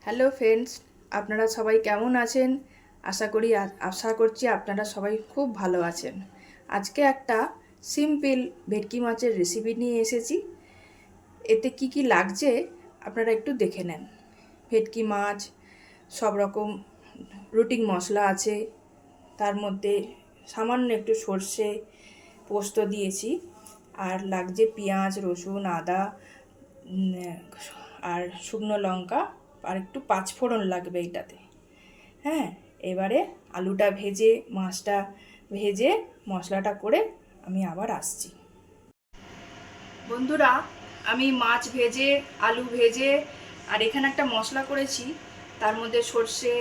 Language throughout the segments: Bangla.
হ্যালো ফ্রেন্ডস, আপনারা সবাই কেমন আছেন? আশা করছি আপনারা সবাই খুব ভালো আছেন। আজকে একটা সিম্পল ভেটকি মাছের রেসিপি নিয়ে এসেছি। এতে কি কি লাগছে আপনারা একটু দেখে নেন। ভেটকি মাছ, সব রকম রুটিন মশলা আছে, তার মধ্যে সামান্য একটু সর্ষে পোস্ত দিয়েছি, আর লাগছে পেঁয়াজ, রসুন, আদা, আর শুকনো লঙ্কা, আর একটু পাঁচফোড়ন লাগবে এইটাতে। হ্যাঁ, এবারে আলুটা ভেজে, মাছটা ভেজে, মশলাটা করে আমি আবার আসছি। বন্ধুরা, আমি মাছ ভেজে, আলু ভেজে, আর এখানে একটা মশলা করেছি। তার মধ্যে সর্ষে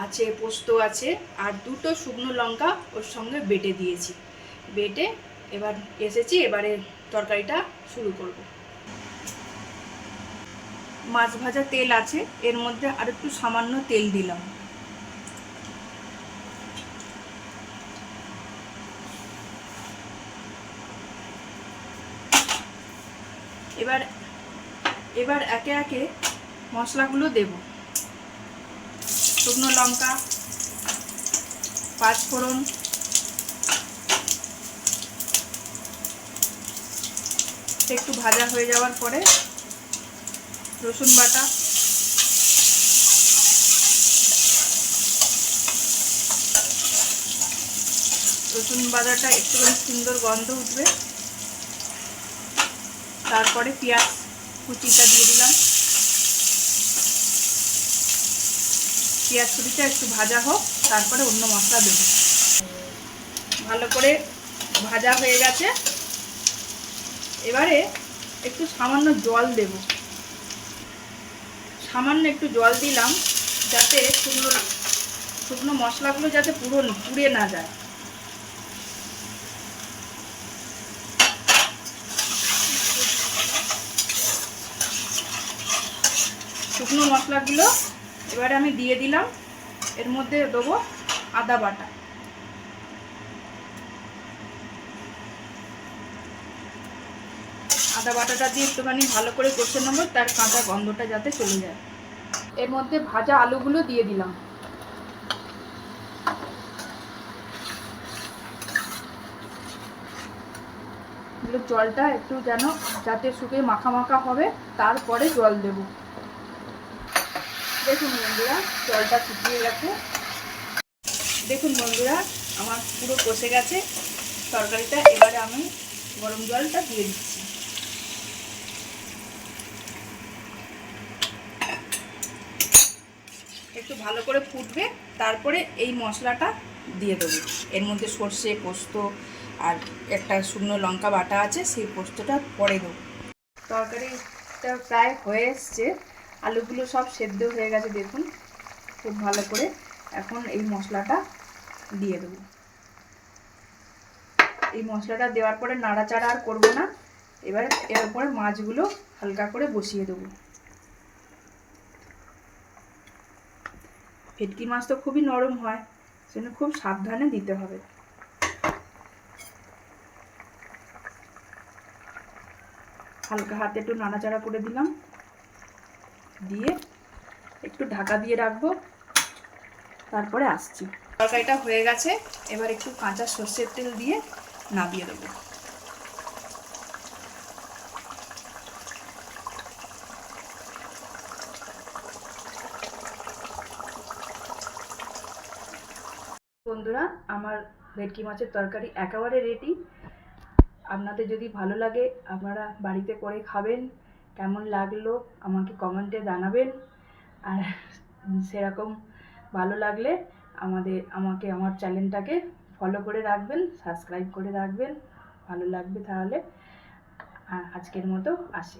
আছে, পোস্ত আছে, আর দুটো শুকনো লঙ্কা ওর সঙ্গে বেটে দিয়েছি। বেটে এবার এসেছি, এবারে তরকারিটা শুরু করব। মাছ ভাজা তেল আছে, এর মধ্যে আর একটু সামান্য তেল দিলাম। এবার একে একে মশলাগুলো দেব। শুকনো লঙ্কা, পাঁচফোড়ন, একটু ভাজা হয়ে যাওয়ার পরে রসুন বাটা, রসুন বাটাটা একটুখানি সুন্দর গন্ধ উঠবে, তারপরে পেঁয়াজ কুচিটা দিয়ে দিলাম। পেঁয়াজ কুচিটা একটু ভাজা হোক, তারপরে অন্য মশলা দেব। ভালো করে ভাজা হয়ে গেছে, এবারে একটু সামান্য জল দেব। সামান্য একটু জল দিলাম, যাতে শুকনো মশলাগুলো যাতে পুড়ে না যায়। শুকনো মশলাগুলো এবারে আমি দিয়ে দিলাম। এর মধ্যে দেবো আদা বাটা। আদা বাটাটা দিয়ে একটুখানি ভালো করে কষে নেবো, তার কাঁচা গন্ধটা যাতে চলে যায়। এর মধ্যে ভাজা আলুগুলো দিয়ে দিলাম। জলটা একটু যেন যাতে শুকিয়ে মাখা মাখা হবে, তারপরে জল দেব। দেখুন বন্ধুরা, জলটা শুকিয়ে গেছে। দেখুন বন্ধুরা, আমার পুরো কষে গেছে তরকারিটা। এবারে আমি গরম জলটা দিয়ে দিচ্ছি। একটু ভালো করে ফুটবে, তারপরে এই মশলাটা দিয়ে দেবো। এর মধ্যে সর্ষে, পোস্ত আর একটা শুকনো লঙ্কা বাটা আছে, সেই পোস্তটা পরে দেবো। তরকারিটা প্রায় হয়ে এসছে, আলুগুলো সব সেদ্ধ হয়ে গেছে দেখুন খুব ভালো করে। এখন এই মশলাটা দিয়ে দেবো। এই মশলাটা দেওয়ার পরে নাড়াচাড়া আর করবো না। এবার এর উপরে মাছগুলো হালকা করে বসিয়ে দেবো। ভেটকি মাছ তো খুবই নরম হয়, সেজন্য খুব সাবধানে দিতে হবে। হালকা হাতে একটু নাড়াচাড়া করে দিলাম, দিয়ে একটু ঢাকা দিয়ে রাখবো, তারপরে আসছি। তরকারিটা হয়ে গেছে, এবার একটু কাঁচা সর্ষের তেল দিয়ে নামিয়ে দেবো। বন্ধুরা, আমার ভেটকি মাছের তরকারি একেবারে রেডি। আপনাদের যদি ভালো লাগে আপনারা বাড়িতে করে খাবেন। কেমন লাগলো আমাকে কমেন্টে জানাবেন। আর সেরকম ভালো লাগলে আমার চ্যানেলটাকে ফলো করে রাখবেন, সাবস্ক্রাইব করে রাখবেন। ভালো লাগবে তাহলে। আজকের মতো আসি।